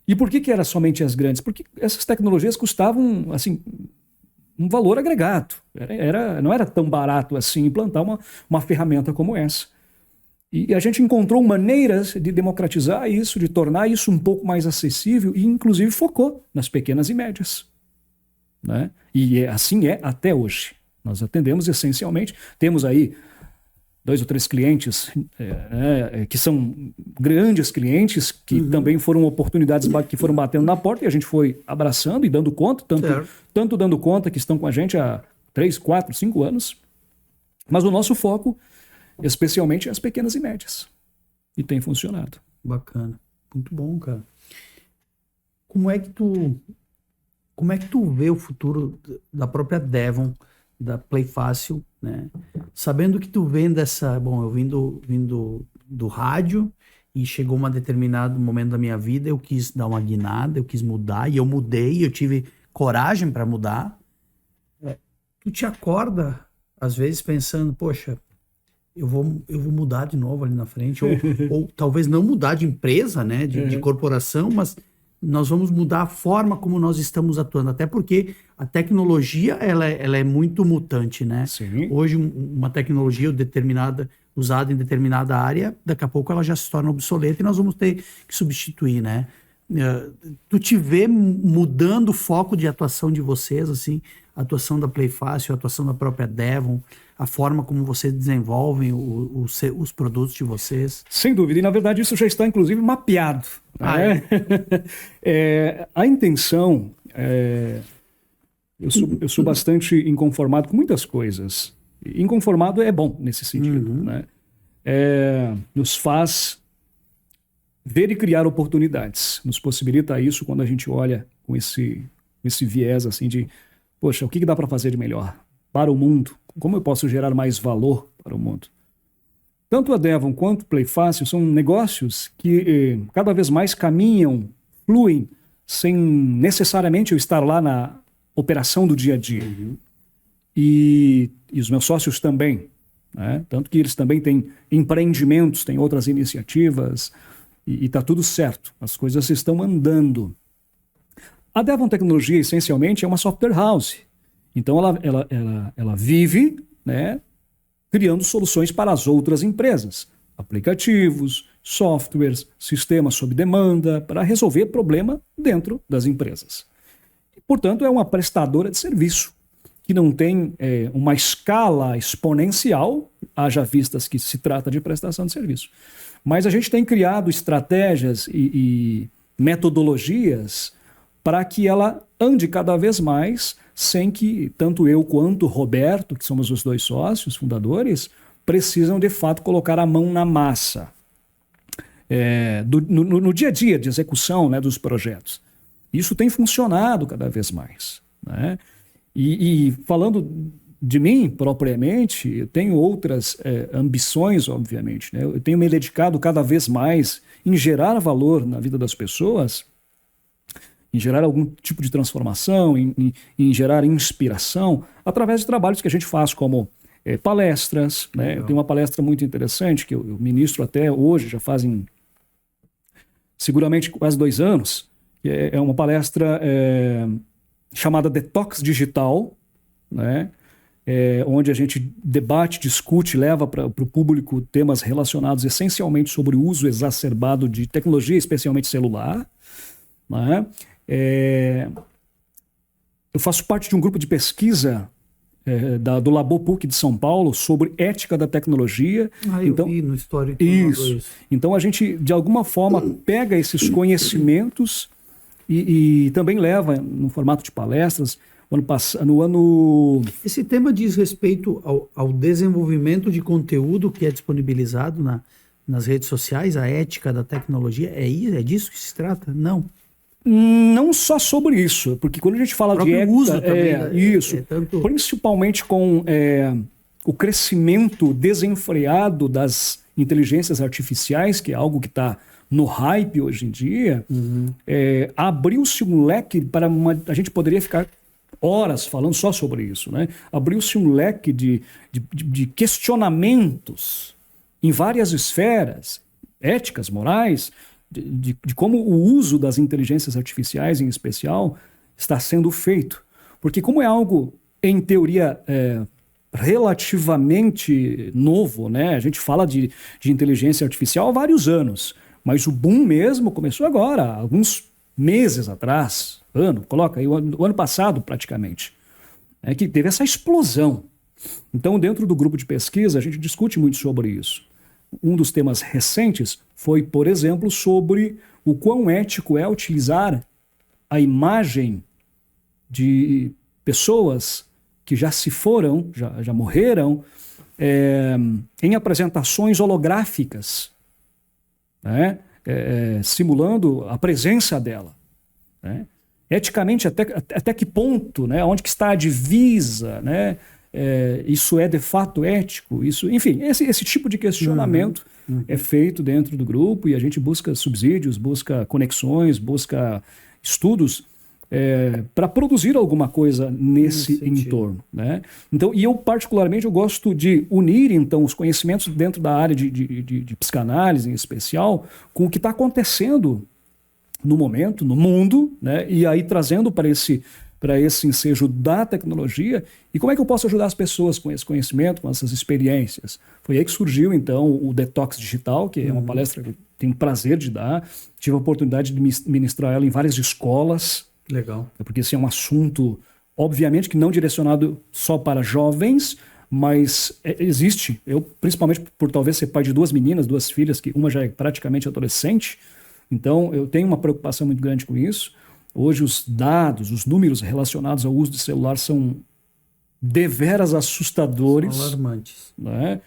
E por que era somente as grandes? Porque essas tecnologias custavam, assim, um valor agregado. Não era tão barato assim implantar uma ferramenta como essa. E a gente encontrou maneiras de democratizar isso, de tornar isso um pouco mais acessível e, inclusive, focou nas pequenas e médias. Né? E assim é até hoje. Nós atendemos essencialmente, temos aí 2 ou 3 clientes que são grandes clientes, que também foram oportunidades que foram batendo na porta e a gente foi abraçando e dando conta, tanto dando conta que estão com a gente há 3, 4, 5 anos. Mas o nosso foco, especialmente, é as pequenas e médias. E tem funcionado. Bacana. Muito bom, cara. Como é que tu vê o futuro da própria Devon, da Playfácil, né? Sabendo que tu vem dessa... Bom, eu vim do rádio e chegou um determinado momento da minha vida, eu quis dar uma guinada, eu quis mudar, e eu mudei, eu tive coragem para mudar. Tu te acorda, às vezes, pensando, poxa, eu vou mudar de novo ali na frente, ou talvez não mudar de empresa, né, de corporação, mas nós vamos mudar a forma como nós estamos atuando, até porque a tecnologia ela é muito mutante, né? Sim. Hoje uma tecnologia usada em determinada área, daqui a pouco ela já se torna obsoleta e nós vamos ter que substituir, né? Tu te vê mudando o foco de atuação de vocês, assim, a atuação da Playfácil, a atuação da própria Devon, a forma como vocês desenvolvem os produtos de vocês? Sem dúvida, e na verdade isso já está inclusive mapeado. Né? A intenção, eu sou bastante inconformado com muitas coisas. Inconformado é bom nesse sentido. Né? Nos faz ver e criar oportunidades, nos possibilita isso quando a gente olha com esse viés assim de, poxa, o que dá para fazer de melhor para o mundo? Como eu posso gerar mais valor para o mundo? Tanto a Devon quanto o Playfácil são negócios que cada vez mais caminham, fluem, sem necessariamente eu estar lá na operação do dia a dia. E os meus sócios também, né? Tanto que eles também têm empreendimentos, têm outras iniciativas, e está tudo certo, as coisas estão andando. A Devon Tecnologia, essencialmente, é uma software house. Então, ela vive, né, criando soluções para as outras empresas. Aplicativos, softwares, sistemas sob demanda, para resolver problema dentro das empresas. E, portanto, é uma prestadora de serviço, que não tem uma escala exponencial, haja vistas que se trata de prestação de serviço. Mas a gente tem criado estratégias e metodologias para que ela ande cada vez mais, sem que tanto eu quanto o Roberto, que somos os 2 sócios fundadores, precisam de fato colocar a mão na massa no dia a dia de execução, né, dos projetos. Isso tem funcionado cada vez mais. Né? E falando de mim propriamente, eu tenho outras ambições, obviamente. Né? Eu tenho me dedicado cada vez mais em gerar valor na vida das pessoas, em gerar algum tipo de transformação, em gerar inspiração, através de trabalhos que a gente faz, como palestras. Né? Eu tenho uma palestra muito interessante, que eu ministro até hoje, já fazem seguramente quase 2 anos, que é uma palestra chamada Detox Digital, né? Onde a gente debate, discute, leva para o público temas relacionados essencialmente sobre o uso exacerbado de tecnologia, especialmente celular. Né? Eu faço parte de um grupo de pesquisa do Labo PUC de São Paulo sobre ética da tecnologia. Eu vi no histórico. Isso. Então a gente, de alguma forma, pega esses conhecimentos e também leva no formato de palestras. Esse tema diz respeito ao desenvolvimento de conteúdo que é disponibilizado nas redes sociais, a ética da tecnologia. É disso que se trata? Não. Não só sobre isso, porque quando a gente fala de ética, uso também, isso, principalmente com o crescimento desenfreado das inteligências artificiais, que é algo que está no hype hoje em dia, abriu-se um leque para a gente poderia ficar horas falando só sobre isso, né? Abriu-se um leque de questionamentos em várias esferas, éticas, morais, de como o uso das inteligências artificiais, em especial, está sendo feito. Porque como é algo, em teoria, relativamente novo, né? A gente fala de inteligência artificial há vários anos, mas o boom mesmo começou agora, alguns meses atrás, coloca aí, o ano passado praticamente, que teve essa explosão. Então, dentro do grupo de pesquisa, a gente discute muito sobre isso. Um dos temas recentes foi, por exemplo, sobre o quão ético é utilizar a imagem de pessoas que já se foram, já morreram, em apresentações holográficas, né? Simulando a presença dela. Né? Eticamente, até que ponto, né? Onde que está a divisa, né? Isso é de fato ético? Enfim, esse tipo de questionamento é feito dentro do grupo e a gente busca subsídios, busca conexões, busca estudos para produzir alguma coisa nesse entorno. Né? Então, e eu particularmente gosto de unir então os conhecimentos dentro da área de psicanálise em especial com o que está acontecendo no momento, no mundo, né? E aí trazendo para esse ensejo da tecnologia e como é que eu posso ajudar as pessoas com esse conhecimento, com essas experiências. Foi aí que surgiu, então, o Detox Digital, que é uma palestra que eu tenho o prazer de dar. Tive a oportunidade de ministrar ela em várias escolas. Legal. Porque esse é um assunto, obviamente, que não direcionado só para jovens, mas existe. Eu, principalmente por talvez ser pai de 2 meninas, 2 filhas, que uma já é praticamente adolescente, então eu tenho uma preocupação muito grande com isso. Hoje os dados, os números relacionados ao uso de celular são deveras assustadores. São alarmantes. Né?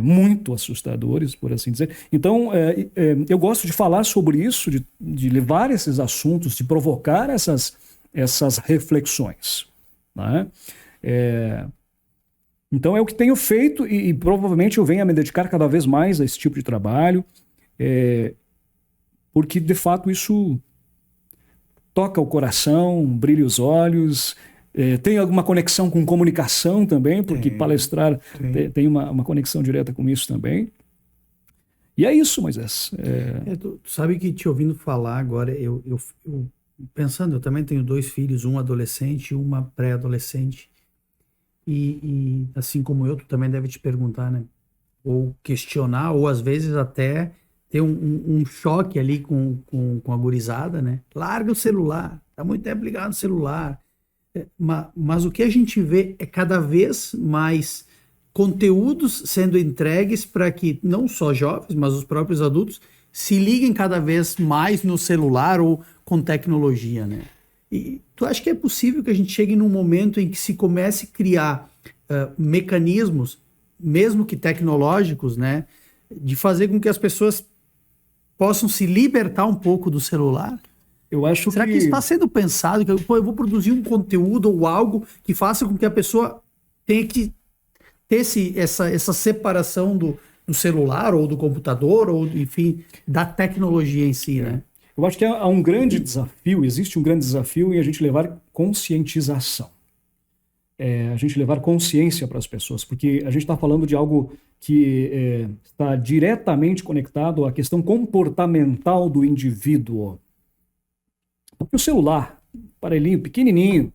Muito assustadores, por assim dizer. Então, eu gosto de falar sobre isso, de levar esses assuntos, de provocar essas reflexões. Né? Então, é o que tenho feito e provavelmente eu venho a me dedicar cada vez mais a esse tipo de trabalho, porque, de fato, isso toca o coração, brilha os olhos, tem alguma conexão com comunicação também, porque palestrar tem uma conexão direta com isso também. E é isso, Moisés. Tu sabe que te ouvindo falar agora, eu pensando, eu também tenho 2 filhos, um adolescente e uma pré-adolescente. E assim como eu, tu também deve te perguntar, né? Ou questionar, ou às vezes até ter um choque ali com a gurizada, né? Larga o celular, tá muito tempo ligado no celular. Mas o que a gente vê é cada vez mais conteúdos sendo entregues para que não só jovens, mas os próprios adultos se liguem cada vez mais no celular ou com tecnologia, né? E tu acha que é possível que a gente chegue num momento em que se comece a criar mecanismos, mesmo que tecnológicos, né, de fazer com que as pessoas possam se libertar um pouco do celular? Eu acho Será que está sendo pensado que eu vou produzir um conteúdo ou algo que faça com que a pessoa tenha que ter essa separação do celular ou do computador ou, enfim, da tecnologia em si, né? Eu acho que há um grande desafio, existe um grande desafio em a gente levar conscientização. A gente levar consciência para as pessoas, porque a gente está falando de algo que está diretamente conectado à questão comportamental do indivíduo. Porque o celular, aparelhinho pequenininho,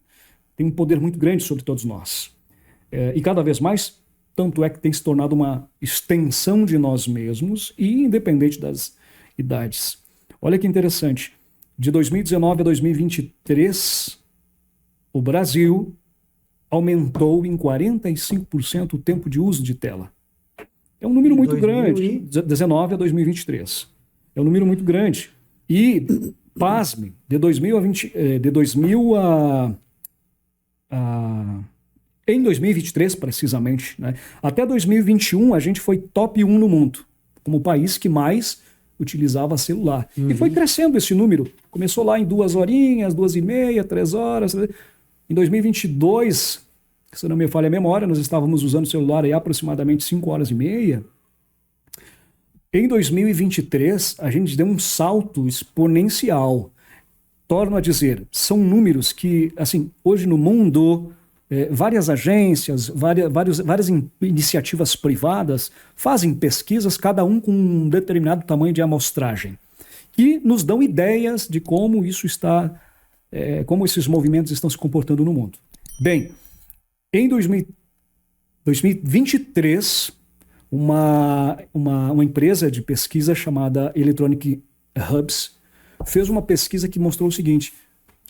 tem um poder muito grande sobre todos nós. E cada vez mais, tanto é que tem se tornado uma extensão de nós mesmos e independente das idades. Olha que interessante, de 2019 a 2023, o Brasil aumentou em 45% o tempo de uso de tela. É um número muito grande, 19 a 2023. É um número muito grande. E, pasme, em 2023, precisamente, né? Até 2021, a gente foi top 1 no mundo, como o país que mais utilizava celular. E foi crescendo esse número. Começou lá em 2 horinhas, 2h30, 3 horas. Em 2022, se não me falha a memória, nós estávamos usando o celular aí aproximadamente 5 horas e meia. Em 2023, a gente deu um salto exponencial. Torno a dizer, são números que, assim, hoje no mundo, várias agências, várias iniciativas privadas fazem pesquisas, cada um com um determinado tamanho de amostragem. que nos dão ideias de como isso está, como esses movimentos estão se comportando no mundo. Bem, em 2023, uma empresa de pesquisa chamada Electronic Hubs fez uma pesquisa que mostrou o seguinte: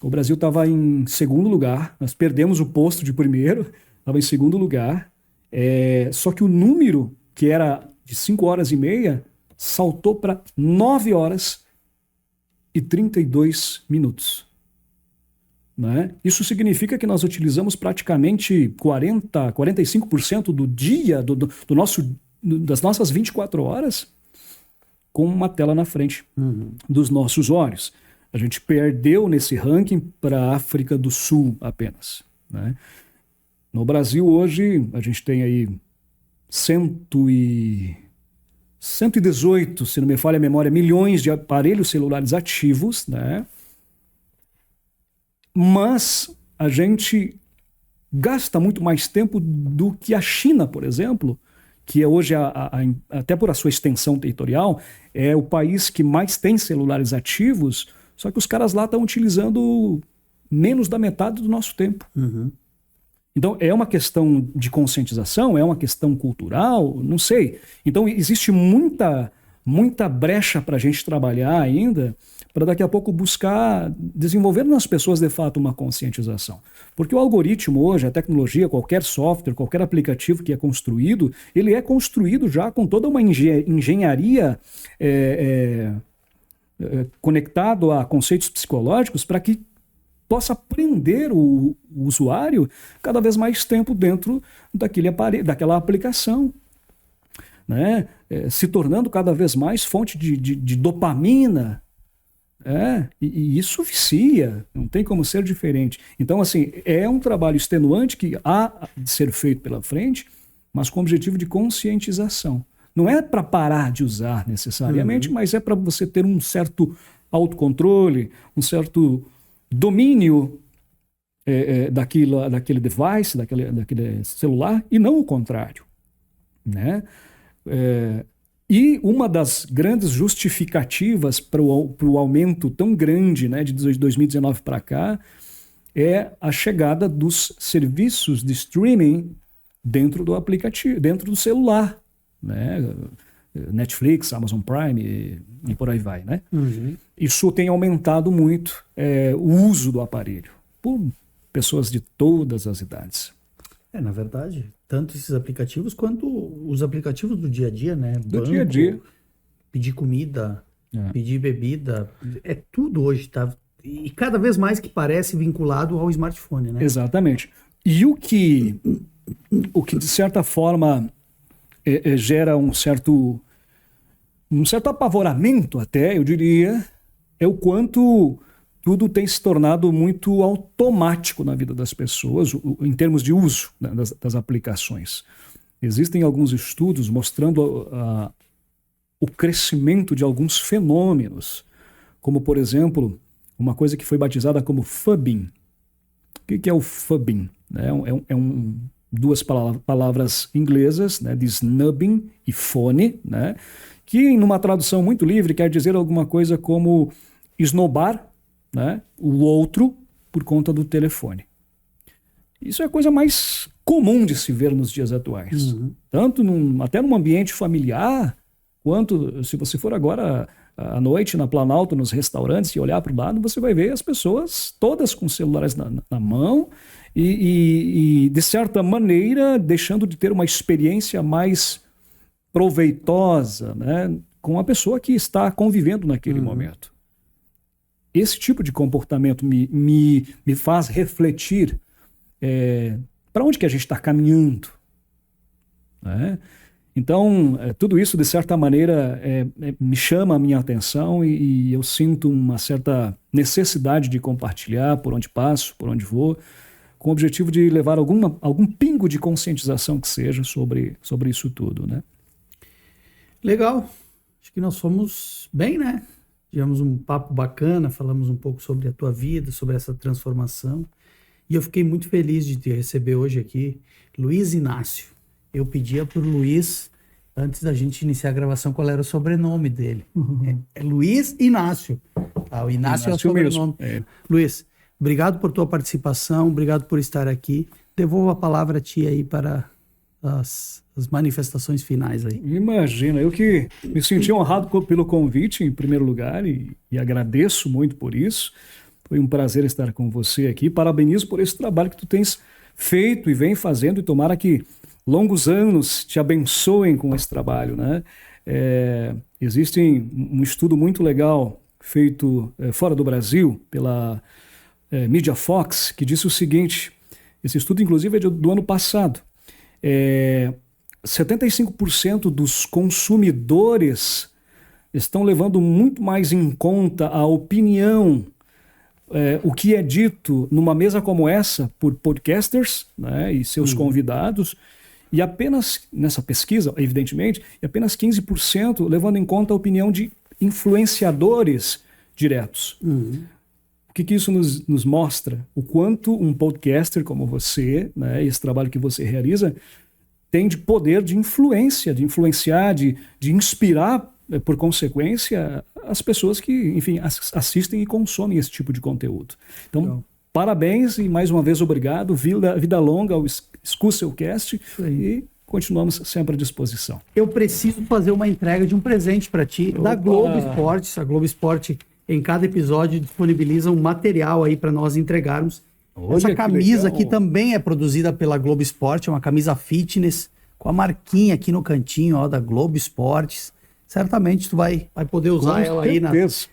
o Brasil estava em segundo lugar, nós perdemos o posto de primeiro, estava em segundo lugar, só que o número, que era de 5 horas e meia, saltou para 9 horas e 32 minutos. Né? Isso significa que nós utilizamos praticamente 45% do dia, das nossas 24 horas, com uma tela na frente dos nossos olhos. A gente perdeu nesse ranking para a África do Sul apenas. Né? No Brasil, hoje, a gente tem aí 118, se não me falha a memória, milhões de aparelhos celulares ativos, né? Mas a gente gasta muito mais tempo do que a China, por exemplo, que é hoje, até por a sua extensão territorial, é o país que mais tem celulares ativos, só que os caras lá estão utilizando menos da metade do nosso tempo. Então, é uma questão de conscientização, é uma questão cultural, não sei. Então, existe muita brecha para a gente trabalhar ainda, para daqui a pouco buscar desenvolver nas pessoas, de fato, uma conscientização. Porque o algoritmo hoje, a tecnologia, qualquer software, qualquer aplicativo que é construído, ele é construído já com toda uma engenharia conectado a conceitos psicológicos para que possa prender o usuário cada vez mais tempo dentro daquela aplicação, né? Se tornando cada vez mais fonte de dopamina. E isso vicia, não tem como ser diferente. Então, assim, é um trabalho extenuante que há de ser feito pela frente, mas com o objetivo de conscientização. Não é para parar de usar necessariamente, mas é para você ter um certo autocontrole, um certo domínio daquele device, daquele celular, e não o contrário. Né? E uma das grandes justificativas para o aumento tão grande, né, de 2019 para cá é a chegada dos serviços de streaming dentro do aplicativo, dentro do celular. Né? Netflix, Amazon Prime e por aí vai. Né? Isso tem aumentado muito o uso do aparelho por pessoas de todas as idades. Na verdade, tanto esses aplicativos quanto os aplicativos do dia a dia, né? Do dia a dia. Pedir comida, pedir bebida, tudo hoje, tá? E cada vez mais que parece vinculado ao smartphone, né? Exatamente. E o que de certa forma gera um certo apavoramento até, eu diria, é o quanto tudo tem se tornado muito automático na vida das pessoas, em termos de uso, né, das aplicações. Existem alguns estudos mostrando o crescimento de alguns fenômenos, como, por exemplo, uma coisa que foi batizada como fubbing. O que é o fubbing? Duas palavras inglesas, né, de snubbing e phone, né, que, numa tradução muito livre, quer dizer alguma coisa como esnobar, né, o outro por conta do telefone. Isso é a coisa mais comum de se ver nos dias atuais. Tanto até num ambiente familiar, quanto se você for agora à noite na Planalto, nos restaurantes, e olhar para o lado, você vai ver as pessoas todas com celulares na mão e, de certa maneira, deixando de ter uma experiência mais proveitosa, né, com a pessoa que está convivendo naquele momento. Esse tipo de comportamento me faz refletir para onde que a gente está caminhando. Né? Então, tudo isso, de certa maneira, me chama a minha atenção e eu sinto uma certa necessidade de compartilhar por onde passo, por onde vou, com o objetivo de levar algum pingo de conscientização que seja sobre isso tudo. Né? Legal. Acho que nós fomos bem, né? Tivemos um papo bacana, falamos um pouco sobre a tua vida, sobre essa transformação. E eu fiquei muito feliz de te receber hoje aqui, Luiz Inácio. Eu pedia para o Luiz antes da gente iniciar a gravação, qual era o sobrenome dele. É Luiz Inácio. O Inácio é o sobrenome. Luiz, obrigado por tua participação, obrigado por estar aqui. Devolvo a palavra a ti aí para as manifestações finais aí. Imagina, eu que me senti honrado pelo convite, em primeiro lugar, e agradeço muito por isso. Foi um prazer estar com você aqui. Parabenizo por esse trabalho que tu tens feito e vem fazendo, e tomara que longos anos te abençoem com esse trabalho, né? Existe um estudo muito legal feito fora do Brasil pela Media Fox, que disse o seguinte, esse estudo inclusive é do ano passado, 75% dos consumidores estão levando muito mais em conta a opinião, o que é dito numa mesa como essa por podcasters, né, e seus convidados, e apenas, nessa pesquisa, evidentemente, apenas 15% levando em conta a opinião de influenciadores diretos. O que isso nos mostra? O quanto um podcaster como você, né, esse trabalho que você realiza, tem de poder de influência, de influenciar, de inspirar, por consequência, as pessoas que, enfim, assistem e consomem esse tipo de conteúdo. Então, parabéns e mais uma vez obrigado. Vida longa ao Escúcel-Cast e continuamos sempre à disposição. Eu preciso fazer uma entrega de um presente para ti da Globo Esportes. A Globo Esporte, em cada episódio, disponibiliza um material aí para nós entregarmos. Essa camisa aqui também é produzida pela Globo Esporte, é uma camisa fitness com a marquinha aqui no cantinho, ó, da Globo Esportes. Certamente tu vai poder usar ela aí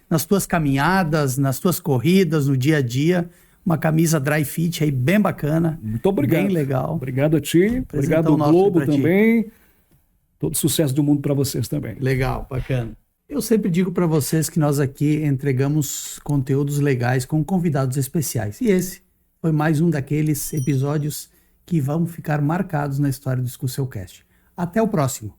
nas tuas caminhadas, nas tuas corridas, no dia a dia. Uma camisa dry fit aí bem bacana. Muito obrigado. Bem legal. Obrigado a ti. Obrigado ao Globo também. Todo sucesso do mundo para vocês também. Legal, bacana. Eu sempre digo para vocês que nós aqui entregamos conteúdos legais com convidados especiais. E esse foi mais um daqueles episódios que vão ficar marcados na história do Escúcel-Cast. Até o próximo.